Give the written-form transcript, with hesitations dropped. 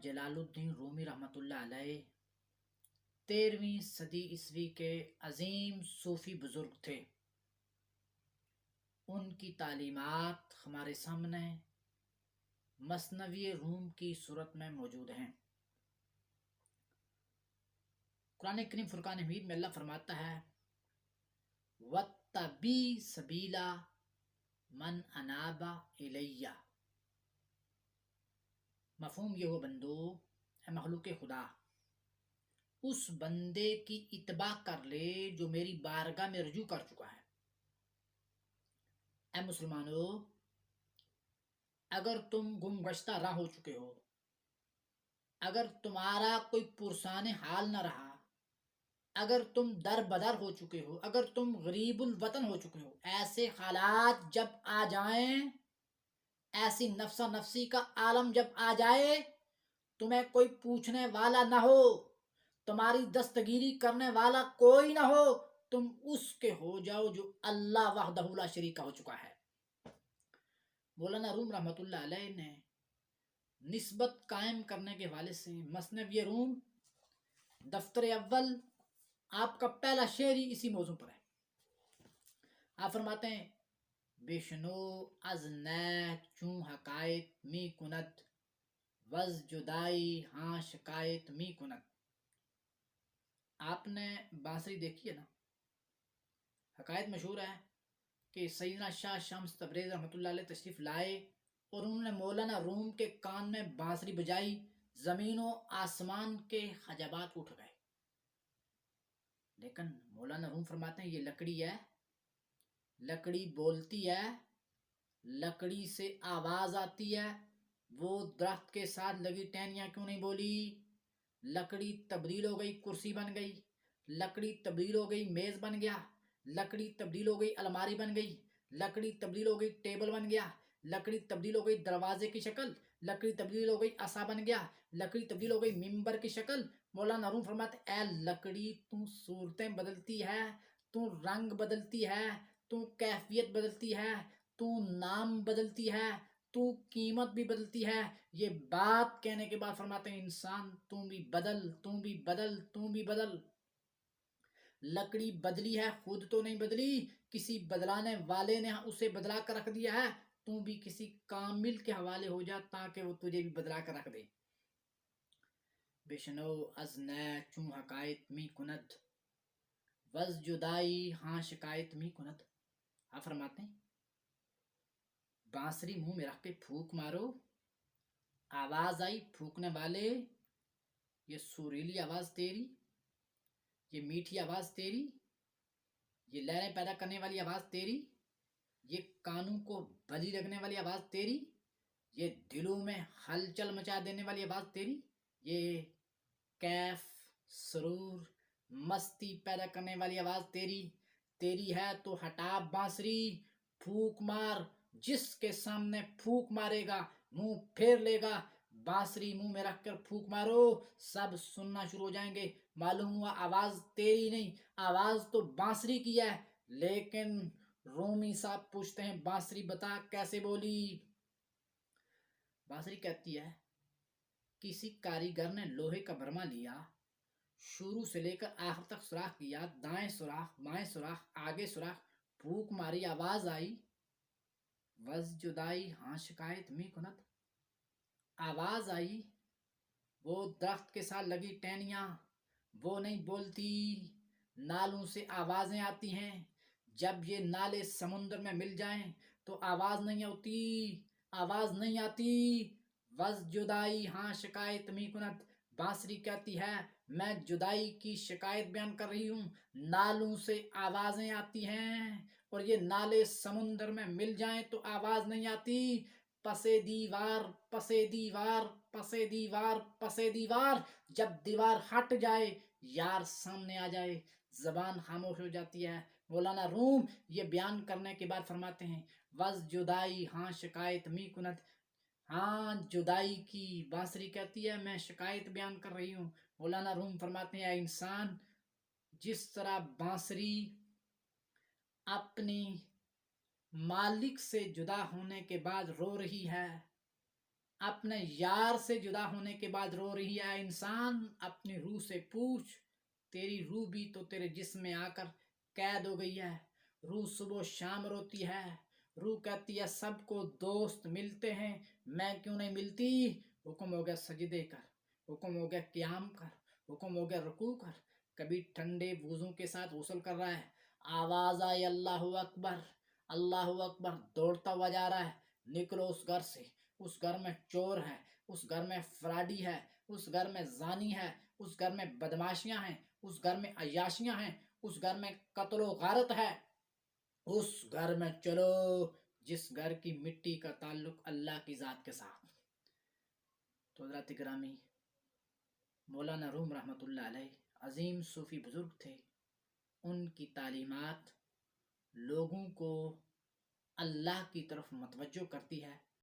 جلال الدین رومی رحمۃ اللہ علیہ 13ویں صدی عیسوی کے عظیم صوفی بزرگ تھے۔ ان کی تعلیمات ہمارے سامنے مثنوی روم کی صورت میں موجود ہیں۔ قرآن کریم فرقان حمید میں اللہ فرماتا ہے وَاتَّبِعْ سَبِیلَ مَنْ أَنَابَ إِلَیَّ۔ مفہوم یہ ہو بندو، اے مخلوق خدا، اس بندے کی اتباع کر لے جو میری بارگاہ میں رجوع کر چکا ہے۔ اے مسلمانوں، اگر تم گم گشتہ راہ ہو چکے ہو، اگر تمہارا کوئی پرسان حال نہ رہا، اگر تم در بدر ہو چکے ہو، اگر تم غریب الوطن ہو چکے ہو، ایسے حالات جب آ جائیں، ایسی نفسا نفسی کا عالم جب آ جائے، تمہیں کوئی پوچھنے والا نہ ہو، تمہاری دستگیری کرنے والا کوئی نہ ہو، تم اس کے ہو جاؤ جو اللہ وحدہ لا شریک ہو چکا ہے۔ مولانا روم رحمۃ اللہ علیہ نے نسبت قائم کرنے کے حوالے سے مثنوی روم دفتر اول آپ کا پہلا شعر ہی اسی موضوع پر ہے۔ آپ فرماتے ہیں بشنو از نہ چون حکایت می کند وز جدائی ہاں شکایت می کند۔ آپ نے بانسری دیکھی ہے نا؟ حکایت مشہور ہے کہ سیدنا شاہ شمس تبریز رحمۃ اللہ علیہ تشریف لائے اور انہوں نے مولانا روم کے کان میں بانسری بجائی، زمین و آسمان کے حجابات اٹھ گئے۔ لیکن مولانا روم فرماتے ہیں یہ لکڑی ہے، لکڑی بولتی ہے، لکڑی سے آواز آتی ہے، وہ درخت کے ساتھ لگی ٹہنیاں کیوں نہیں بولی؟ لکڑی تبدیل ہو گئی، کرسی بن گئی، لکڑی تبدیل ہو گئی، میز بن گیا، لکڑی تبدیل ہو گئی، الماری بن گئی، لکڑی تبدیل ہو گئی، ٹیبل بن گیا، لکڑی تبدیل ہو گئی، دروازے کی شکل، لکڑی تبدیل ہو گئی، عصا بن گیا، لکڑی تبدیل ہو گئی، ممبر کی شکل۔ مولانا روم فرماتے اے لکڑی تو صورتیں بدلتی ہے، تو رنگ بدلتی ہے، تو کیفیت بدلتی ہے، تو نام بدلتی ہے، تو قیمت بھی بدلتی ہے۔ یہ بات کہنے کے بعد فرماتے ہیں انسان تم بھی بدل، تم بھی بدل، تم بھی بدل۔ لکڑی بدلی ہے، خود تو نہیں بدلی، کسی بدلانے والے نے اسے بدلا کر رکھ دیا ہے۔ تم بھی کسی کامل کے حوالے ہو جا تاکہ وہ تجھے بھی بدلا کر رکھ دے۔ بشنو از نہ چون حکایت می کند وز جدائی ہاں شکایت می کند۔ آپ فرماتے ہیں بانسری منہ میں رکھ کے پھونک مارو، آواز آئی پھونکنے والے، یہ سریلی آواز تیری، یہ میٹھی آواز تیری، یہ لہریں پیدا کرنے والی آواز تیری، یہ کانوں کو بلی لگنے والی آواز تیری، یہ دلوں میں ہلچل مچا دینے والی آواز تیری، یہ کیف، سرور، مستی پیدا کرنے والی آواز تیری ہے تو ہٹا بانسری، پھونک مار۔ جس کے سامنے پھونک مارے گا منہ پھیر لے گا۔ بانسری منہ میں رکھ کر پھونک مارو، سب سننا شروع ہو جائیں گے۔ معلوم ہوا آواز تیری نہیں، آواز تو بانسری کی ہے۔ لیکن رومی صاحب پوچھتے ہیں بانسری بتا کیسے بولی؟ بانسری کہتی ہے کسی کاریگر نے لوہے کا برما لیا، شروع سے لے کر آخر تک سوراخ کیا، دائیں سوراخ، بائیں سوراخ، آگے سوراخ، پھونک ماری، آواز آئی وز جدائی ہاں شکایت می کند۔ آواز آئی، وہ درخت کے ساتھ لگی ٹہنیاں وہ نہیں بولتی، نالوں سے آوازیں آتی ہیں، جب یہ نالے سمندر میں مل جائیں تو آواز نہیں ہوتی، آواز نہیں آتی۔ وز جدائی ہاں شکایت می کند، بانسری کہتی ہے میں جدائی کی شکایت بیان کر رہی ہوں، نالوں سے آوازیں آتی ہیں، اور یہ نالے سمندر میں مل جائیں تو آواز نہیں آتی۔ پسے دیوار، پسے دیوار، پسے دیوار، پسے دیوار، جب دیوار ہٹ جائے، یار سامنے آ جائے، زبان خاموش ہو جاتی ہے۔ مولانا روم یہ بیان کرنے کے بعد فرماتے ہیں وز جدائی ہاں شکایت می کند، ہاں جدائی کی بانسری کہتی ہے میں شکایت بیان کر رہی ہوں۔ مولانا روم فرماتے ہیں اے انسان، جس طرح بانسری اپنی مالک سے جدا ہونے کے بعد رو رہی ہے، اپنے یار سے جدا ہونے کے بعد رو رہی ہے. انسان اپنی روح سے پوچھ، تیری روح بھی تو تیرے جسم میں آ کر قید ہو گئی ہے. روح صبح و شام روتی ہے. روح کہتی ہے سب کو دوست ملتے ہیں، میں کیوں نہیں ملتی. حکم ہو گیا سجدے کر، حکم ہو گیا قیام کر، حکم ہو گیا رکوع کر. کبھی ٹھنڈے وضو کے ساتھ غسل کر رہا ہے، آواز آئی اللہ اکبر، اللہ اکبر، دوڑتا ہوا جا رہا ہے. نکلو اس گھر سے. اس گھر میں چور ہے، اس گھر میں فراڈی ہے، اس گھر میں زانی ہے، اس گھر میں بدماشیاں ہیں، اس گھر میں عیاشیاں ہیں، اس گھر میں قتل و غارت ہے. اس گھر میں چلو جس گھر کی مٹی کا تعلق اللہ کی ذات کے ساتھ. تو حضرات گرامی، مولانا روم رحمۃ اللہ علیہ عظیم صوفی بزرگ تھے. ان کی تعلیمات لوگوں کو اللہ کی طرف متوجہ کرتی ہے.